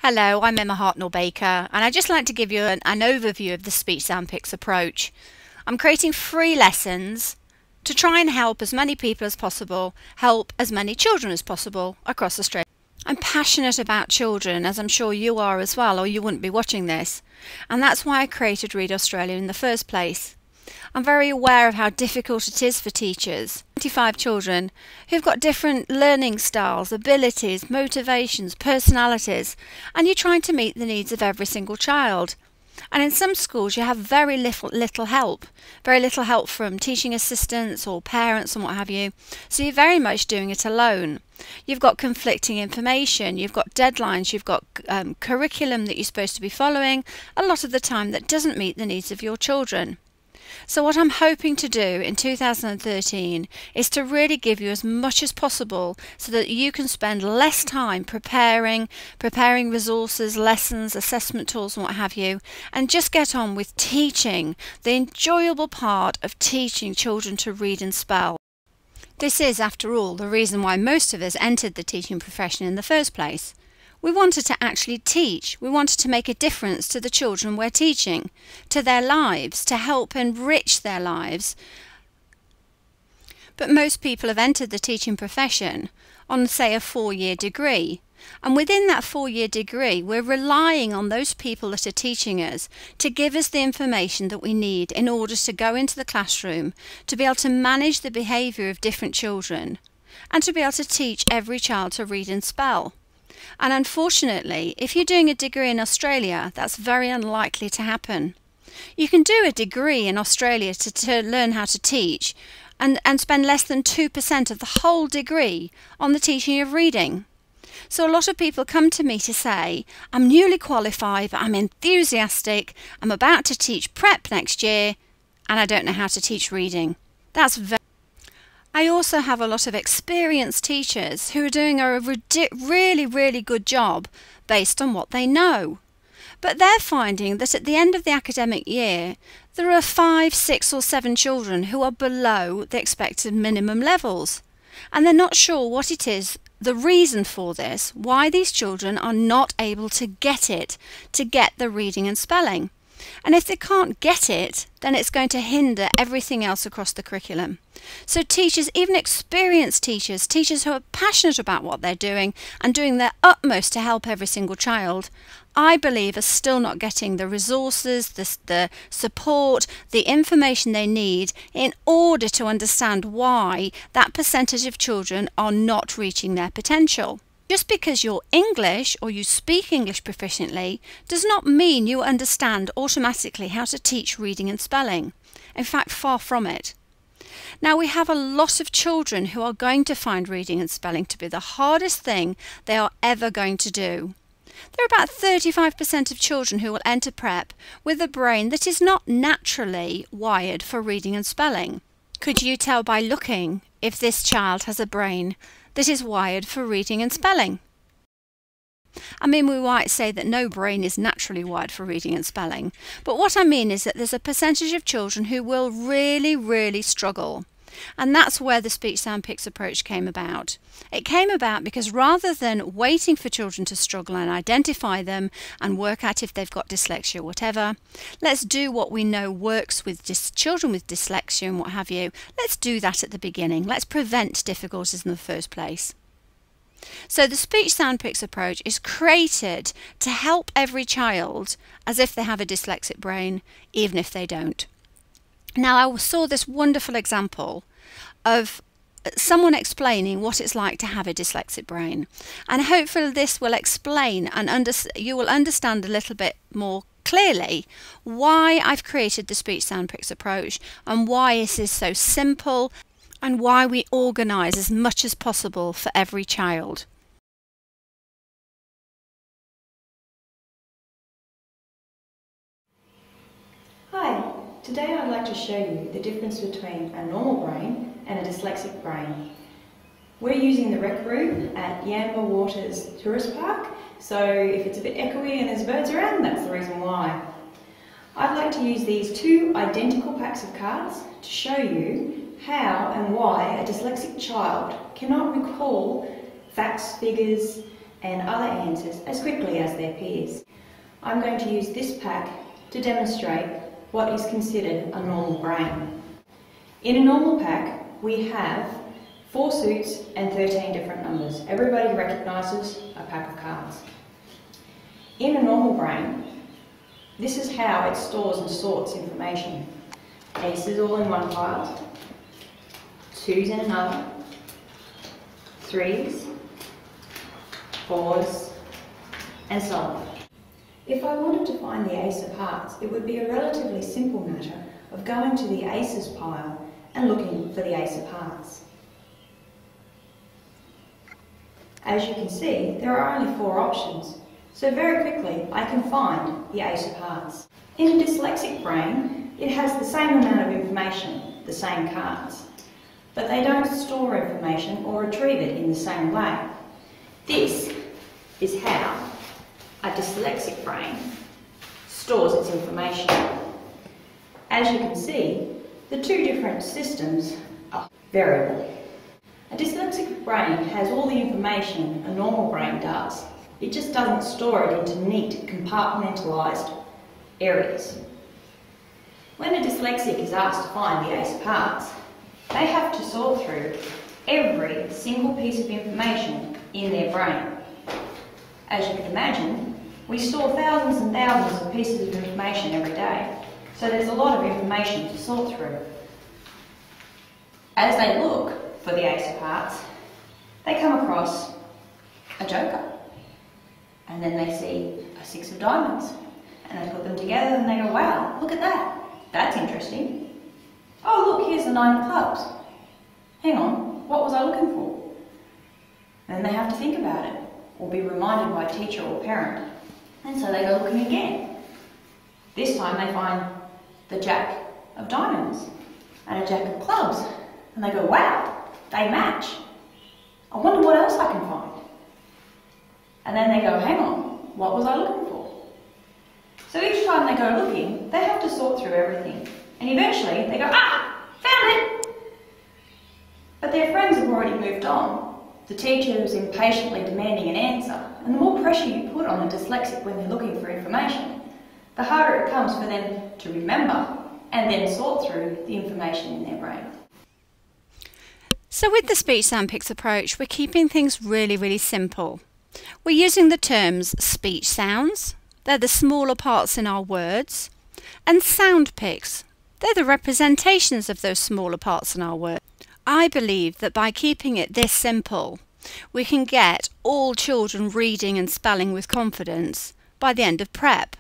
Hello, I'm Emma Hartnell-Baker, and I'd just like to give you an overview of the Speech Sound Pics approach. I'm creating free lessons to try and help as many people as possible, help as many children as possible across Australia. I'm passionate about children, as I'm sure you are as well, or you wouldn't be watching this, and that's why I created Read Australia in the first place. I'm very aware of how difficult it is for teachers. 25 children who've got different learning styles, abilities, motivations, personalities, and you're trying to meet the needs of every single child. And in some schools you have very little help from teaching assistants or parents and what have you, so you're very much doing it alone. You've got conflicting information, you've got deadlines, you've got curriculum that you're supposed to be following, a lot of the time that doesn't meet the needs of your children. So what I'm hoping to do in 2013 is to really give you as much as possible so that you can spend less time preparing resources, lessons, assessment tools and what have you, and just get on with teaching, the enjoyable part of teaching children to read and spell. This is, after all, the reason why most of us entered the teaching profession in the first place. We wanted to actually teach. We wanted to make a difference to the children we're teaching, to their lives, to help enrich their lives. But most people have entered the teaching profession on, say, a 4-year degree. And within that 4-year degree, we're relying on those people that are teaching us to give us the information that we need in order to go into the classroom, to be able to manage the behaviour of different children, and to be able to teach every child to read and spell. And unfortunately, if you're doing a degree in Australia, that's very unlikely to happen. You can do a degree in Australia to learn how to teach and spend less than 2% of the whole degree on the teaching of reading. So a lot of people come to me to say, I'm newly qualified, but I'm enthusiastic, I'm about to teach prep next year, and I don't know how to teach reading. I also have a lot of experienced teachers who are doing a really good job based on what they know. But they're finding that at the end of the academic year, there are 5, 6 or 7 children who are below the expected minimum levels. And they're not sure what it is, the reason for this, why these children are not able to get the reading and spelling. And if they can't get it, then it's going to hinder everything else across the curriculum. So teachers, even experienced teachers who are passionate about what they're doing and doing their utmost to help every single child, I believe are still not getting the resources, the support, the information they need in order to understand why that percentage of children are not reaching their potential. Just because you're English or you speak English proficiently does not mean you understand automatically how to teach reading and spelling. In fact, far from it. Now, we have a lot of children who are going to find reading and spelling to be the hardest thing they are ever going to do. There are about 35% of children who will enter prep with a brain that is not naturally wired for reading and spelling. Could you tell by looking if this child has a brain that is wired for reading and spelling? I mean, we might say that no brain is naturally wired for reading and spelling, but what I mean is that there's a percentage of children who will really struggle. And that's where the Speech Sound Pics approach came about. It came about because rather than waiting for children to struggle and identify them and work out if they've got dyslexia or whatever, let's do what we know works with children with dyslexia and what have you. Let's do that at the beginning. Let's prevent difficulties in the first place. So the Speech Sound Pics approach is created to help every child as if they have a dyslexic brain, even if they don't. Now, I saw this wonderful example of someone explaining what it's like to have a dyslexic brain, and hopefully this will explain and you will understand a little bit more clearly why I've created the Speech Sound Pics approach and why it is so simple and why we organise as much as possible for every child. Hi, today I'd like to show you the difference between a normal brain and a dyslexic brain. We're using the rec room at Yamba Waters Tourist Park, so if it's a bit echoey and there's birds around, that's the reason why. I'd like to use these 2 identical packs of cards to show you how and why a dyslexic child cannot recall facts, figures, and other answers as quickly as their peers. I'm going to use this pack to demonstrate what is considered a normal brain. In a normal pack, we have 4 suits and 13 different numbers. Everybody recognises a pack of cards. In a normal brain, this is how it stores and sorts information. Aces all in one pile, 2s in another, 3s, 4s, and so on. If I wanted to find the ace of hearts, it would be a relatively simple matter of going to the aces pile and looking for the ace of hearts. As you can see, there are only 4 options, so very quickly I can find the ace of hearts. In a dyslexic brain, it has the same amount of information, the same cards, but they don't store information or retrieve it in the same way. This is how a dyslexic brain stores its information. As you can see, the 2 different systems are variable. A dyslexic brain has all the information a normal brain does. It just doesn't store it into neat, compartmentalised areas. When a dyslexic is asked to find the ace of hearts, they have to sort through every single piece of information in their brain. As you can imagine, we store thousands and thousands of pieces of information every day, so there's a lot of information to sort through. As they look for the ace of hearts, they come across a joker, and then they see a 6 of diamonds, and they put them together and they go, wow, look at that, that's interesting. Oh look, here's the 9 of clubs. Hang on, what was I looking for? And then they have to think about it, or be reminded by teacher or parent, and so they go looking again. This time they find the jack of diamonds and a jack of clubs, and they go, wow, they match. I wonder what else I can find. And then they go, hang on, what was I looking for? So each time they go looking, they have to sort through everything. And eventually they go, ah, found it! But their friends have already moved on. The teacher is impatiently demanding an answer, and the more pressure you put on a dyslexic when they're looking for information, the harder it comes for them to remember and then sort through the information in their brain. So with the speech sound picks approach, we're keeping things really simple. We're using the terms speech sounds, they're the smaller parts in our words, and sound picks, they're the representations of those smaller parts in our words. I believe that by keeping it this simple, we can get all children reading and spelling with confidence by the end of prep.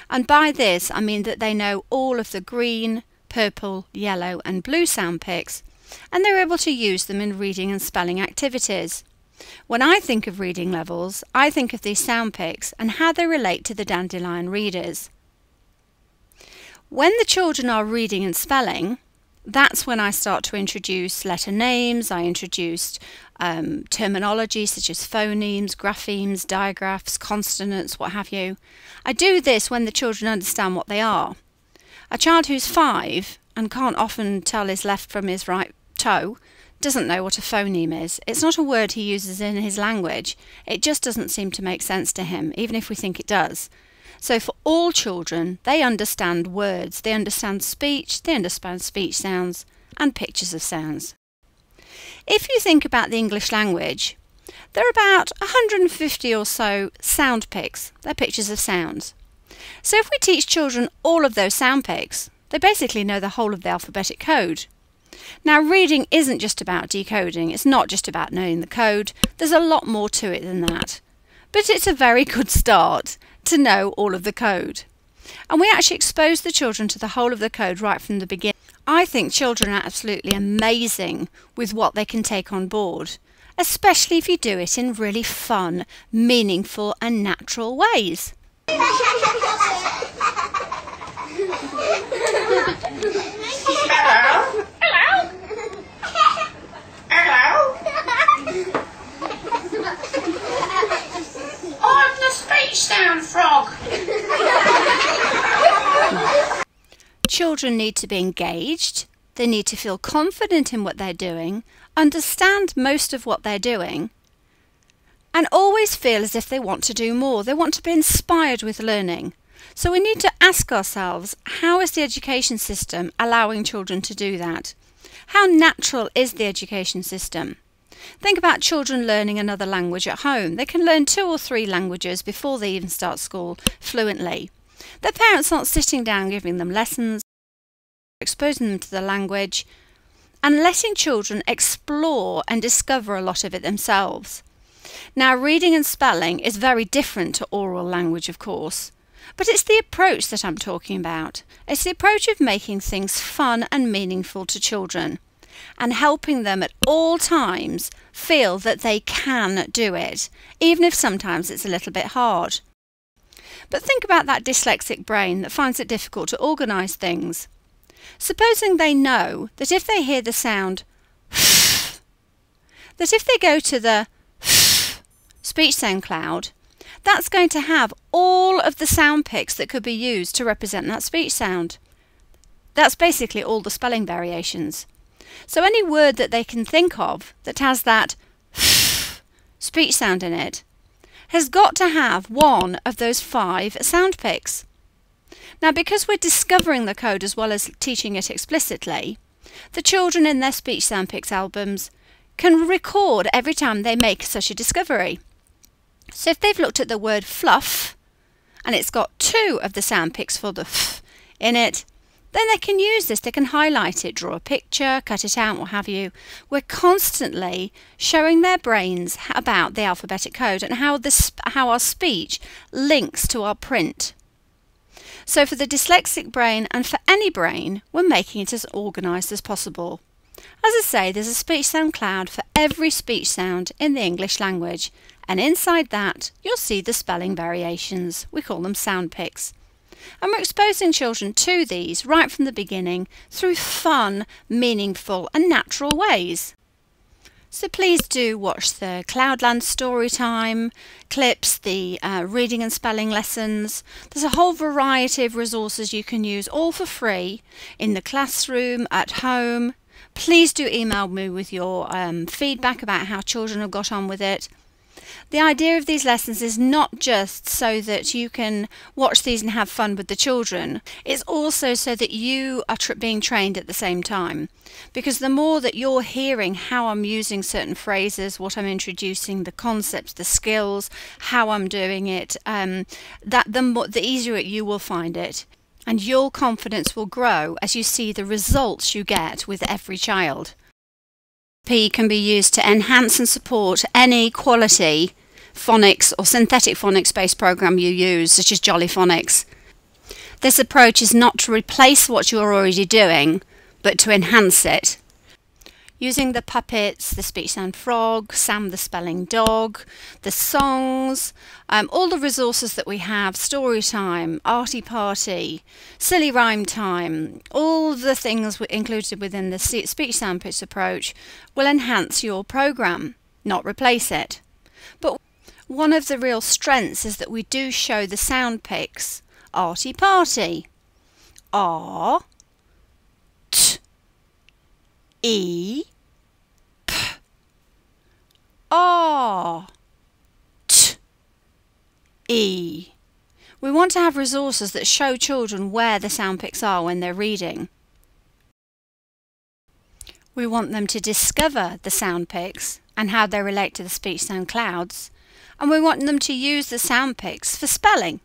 And by this I mean that they know all of the green, purple, yellow and blue sound picks, and they're able to use them in reading and spelling activities. When I think of reading levels, I think of these sound picks and how they relate to the dandelion readers. When the children are reading and spelling, that's when I start to introduce letter names. I introduced terminology such as phonemes, graphemes, digraphs, consonants, what have you. I do this when the children understand what they are. A child who's 5 and can't often tell his left from his right toe doesn't know what a phoneme is. It's not a word he uses in his language. It just doesn't seem to make sense to him, even if we think it does. So for all children, they understand words, they understand speech, they understand speech sounds and pictures of sounds. If you think about the English language, there are about 150 or so sound picks. They're pictures of sounds. So if we teach children all of those sound picks, they basically know the whole of the alphabetic code. Now reading isn't just about decoding, it's not just about knowing the code, there's a lot more to it than that. But it's a very good start to know all of the code. And we actually expose the children to the whole of the code right from the beginning. I think children are absolutely amazing with what they can take on board, especially if you do it in really fun, meaningful and natural ways. Hello? Hello? Hello? I'm the speech sound frog. Children need to be engaged, they need to feel confident in what they're doing, understand most of what they're doing, and always feel as if they want to do more. They want to be inspired with learning. So we need to ask ourselves, how is the education system allowing children to do that? How natural is the education system? Think about children learning another language at home. They can learn 2 or 3 languages before they even start school fluently. Their parents aren't sitting down giving them lessons, exposing them to the language, and letting children explore and discover a lot of it themselves. Now, reading and spelling is very different to oral language, of course, but it's the approach that I'm talking about. It's the approach of making things fun and meaningful to children and helping them at all times feel that they can do it, even if sometimes it's a little bit hard. But think about that dyslexic brain that finds it difficult to organise things. Supposing they know that if they hear the sound that if they go to the speech sound cloud, that's going to have all of the sound picks that could be used to represent that speech sound. That's basically all the spelling variations. So any word that they can think of that has that speech sound in it has got to have one of those 5 sound picks. Now, because we're discovering the code as well as teaching it explicitly, the children in their speech sound picks albums can record every time they make such a discovery. So if they've looked at the word fluff and it's got 2 of the sound picks for the f in it, then they can use this. They can highlight it, draw a picture, cut it out, what have you. We're constantly showing their brains about the alphabetic code and how our speech links to our print. So for the dyslexic brain and for any brain, we're making it as organised as possible. As I say, there's a speech sound cloud for every speech sound in the English language, and inside that you'll see the spelling variations. We call them sound picks. And we're exposing children to these right from the beginning through fun, meaningful and natural ways. So please do watch the Cloudland Storytime clips, the reading and spelling lessons. There's a whole variety of resources you can use, all for free, in the classroom, at home. Please do email me with your feedback about how children have got on with it. The idea of these lessons is not just so that you can watch these and have fun with the children. It's also so that you are being trained at the same time. Because the more that you're hearing how I'm using certain phrases, what I'm introducing, the concepts, the skills, how I'm doing it, the easier you will find it. And your confidence will grow as you see the results you get with every child. P can be used to enhance and support any quality phonics or synthetic phonics based program you use, such as Jolly Phonics. This approach is not to replace what you're already doing, but to enhance it. Using the puppets, the speech sound frog, Sam the spelling dog, the songs, all the resources that we have, story time, arty party, silly rhyme time, all the things included within the speech sound picks approach will enhance your program, not replace it. But one of the real strengths is that we do show the sound picks. Arty party, R, T, E, P, R, T, E. We want to have resources that show children where the sound picks are when they're reading. We want them to discover the sound picks and how they relate to the speech sound clouds, and we want them to use the sound picks for spelling.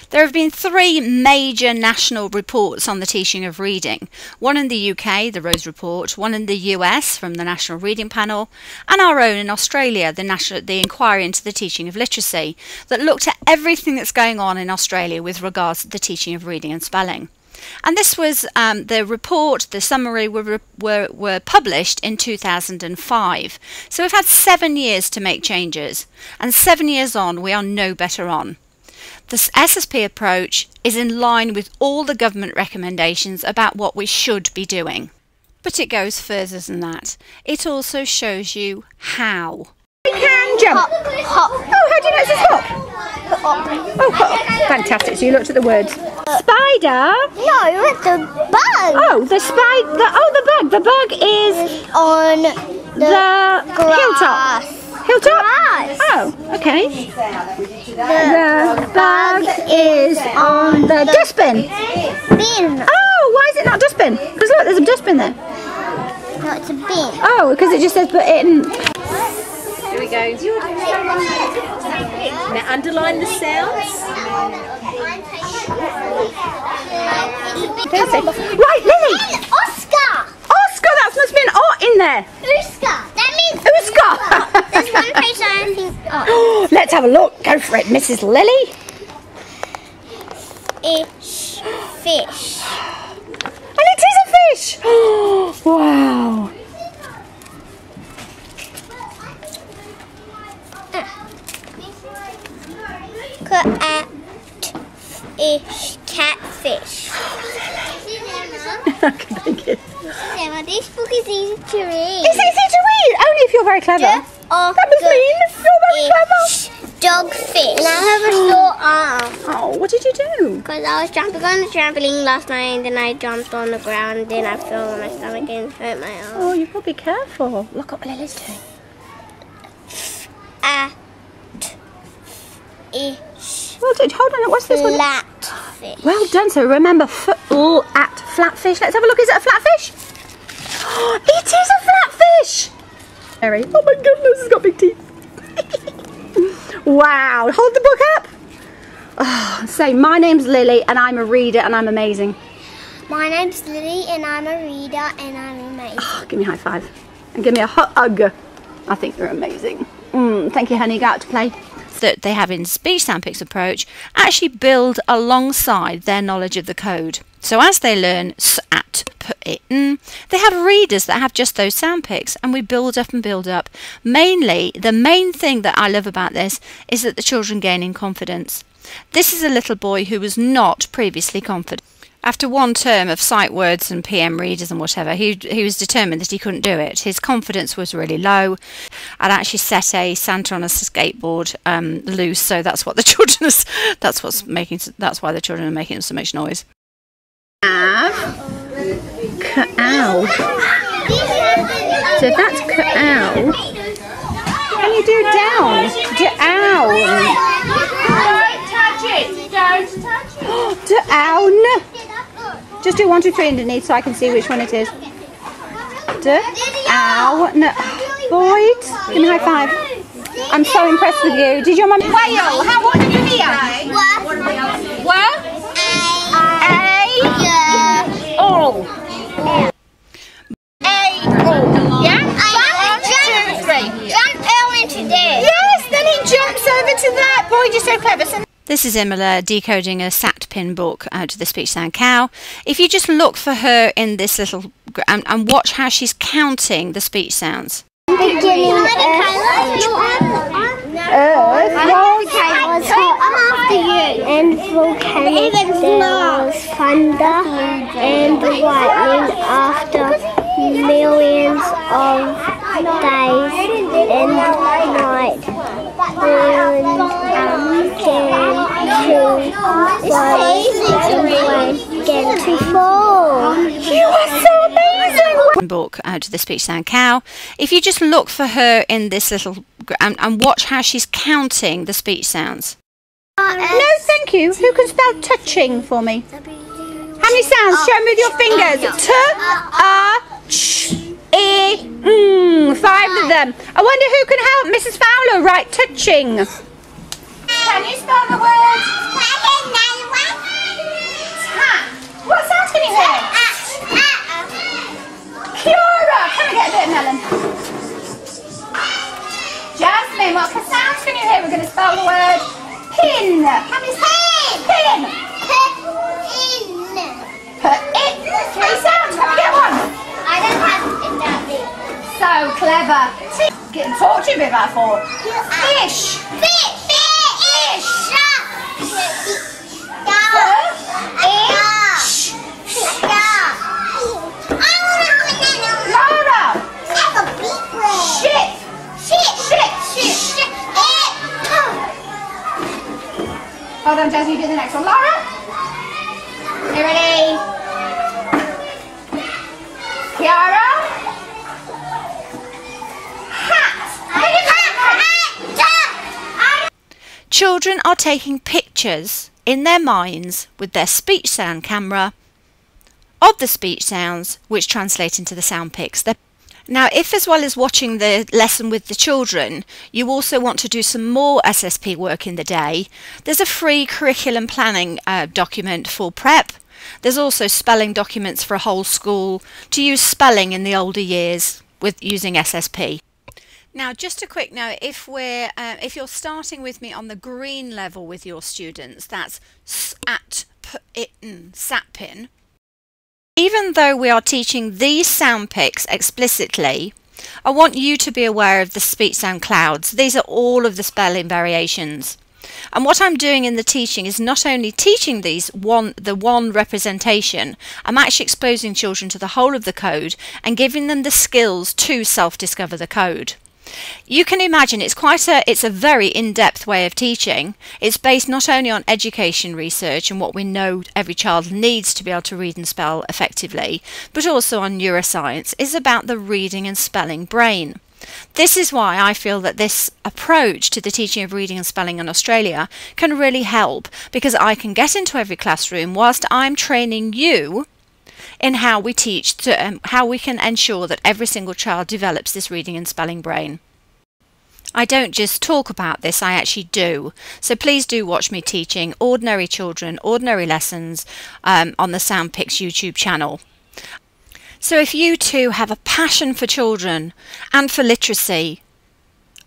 There have been 3 major national reports on the teaching of reading. One in the UK, the Rose Report, one in the US from the National Reading Panel, and our own in Australia, the Inquiry into the Teaching of Literacy, that looked at everything that's going on in Australia with regards to the teaching of reading and spelling. And this was the report, the summary were published in 2005. So we've had 7 years to make changes, and 7 years on we are no better on. The SSP approach is in line with all the government recommendations about what we should be doing. But it goes further than that. It also shows you how. You can jump. Hop, hop. Oh, how do you know it's a hop? Oh, hop. Fantastic. So you looked at the words. Spider. No, it's a bug. Oh, the spider. Oh, the bug. The bug is On the grass. hilltop. hilltop? Right. Oh, okay. The bug is on the dustbin. Bin. Oh, why is it not dustbin? Because look, there's a dustbin there. No, it's a bin. Oh, because it just says put it in. Here we go. Now underline the sounds. Right, Lily. Oscar. Oscar, that must be an O in there. Oscar. That means Oscar. there's one page I think. Oh. Let's have a look. Go for it, Mrs. Lily. Fish. Fish. And it is a fish. Wow. Cat. Fish. Catfish. Okay, thank you. Emma, this book is easy to read. It's easy to read, only if you're very clever. That was mean. You're very clever. Dogfish. And I have a sore arm. Oh, what did you do? Because I was jumping on the trampoline last night and then I jumped on the ground and then I fell on my stomach and hurt my arm. Oh, you've got to be careful. Look what Lily's doing. Well done. Hold on. What's this one? Flatfish. Well done. So remember, at flatfish. Let's have a look. Is it a flatfish? It is a flatfish. Mary. Oh my goodness, it's got big teeth. Wow. Hold the book up. Oh, say, my name's Lily and I'm a reader and I'm amazing. My name's Lily and I'm a reader and I'm amazing. Oh, give me a high five. And give me a hug. I think you're amazing. Thank you, honey. Go out to play. That they have in speech sandpic's approach actually build alongside their knowledge of the code. So as they learn at, put it in, they have readers that have just those sandpics, and we build up and build up. Mainly, the main thing that I love about this is that the children gain in confidence. This is a little boy who was not previously confident. After one term of sight words and PM readers and whatever, he was determined that he couldn't do it. His confidence was really low. I'd actually set a Santa on a skateboard loose, so that's what the children that's why the children are making so much noise. Cow. So that's cow. Can you do down? Down. Don't touch it. Don't touch it. Down. Just do 1, 2, 3 underneath so I can see which one it is. Ow. No. Boyd, give me a high five. I'm so impressed with you. Did your mum... Whale. What did you hear? What? Oh. Yeah? 1, 2, 3. Jump Earl into there. Yes, then he jumps over to that. Boyd, you're so clever. This is Imola decoding a sat pin book out of the speech sound cow. If you just look for her in this little and watch how she's counting the speech sounds. Beginning Earth. And volcanic. There was thunder and lightning after millions of days and nights. Again to fall. You are so amazing! Book out of the speech sound cow. If you just look for her in this little and watch how she's counting the speech sounds. No, thank you. Who can spell touching for me? How many sounds? Show me with your fingers. T, A, ch, E, 5 of them. I wonder who can help Mrs. Fowler write touching. Can you spell the word? What sounds can you hear? Kiara, come and get a bit of melon. Jasmine, what sounds can you hear? We're going to spell the word pin. Can you spell pin? Put it. 3 sounds. Can we get one? I don't have it that big. So clever. Talk to me about 4. Fish. Fish. Hold on, Jazzy, you do the next one. Laura? You ready? Kiara? Hat. Hat. Children are taking pictures in their minds with their speech sound camera of the speech sounds which translate into the sound pics. Now, if as well as watching the lesson with the children, you also want to do some more SSP work in the day, there's a free curriculum planning document for prep. There's also spelling documents for a whole school to use spelling in the older years with using SSP. Now, just a quick note, if you're starting with me on the green level with your students, that's SATPIN. Even though we are teaching these sound pics explicitly, I want you to be aware of the speech sound clouds. These are all of the spelling variations. And what I'm doing in the teaching is not only teaching these the one representation, I'm actually exposing children to the whole of the code and giving them the skills to self-discover the code. You can imagine it's a very in-depth way of teaching. It's based not only on education research and what we know every child needs to be able to read and spell effectively, but also on neuroscience. It's about the reading and spelling brain. This is why I feel that this approach to the teaching of reading and spelling in Australia can really help, because I can get into every classroom whilst I'm training you in how we teach, how we can ensure that every single child develops this reading and spelling brain. I don't just talk about this, I actually do. So please do watch me teaching ordinary children, ordinary lessons on the SoundPix YouTube channel. So if you too have a passion for children and for literacy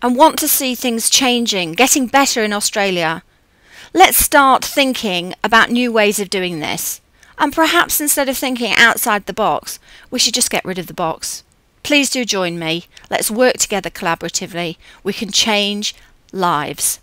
and want to see things changing, getting better in Australia, let's start thinking about new ways of doing this. And perhaps instead of thinking outside the box, we should just get rid of the box. Please do join me. Let's work together collaboratively. We can change lives.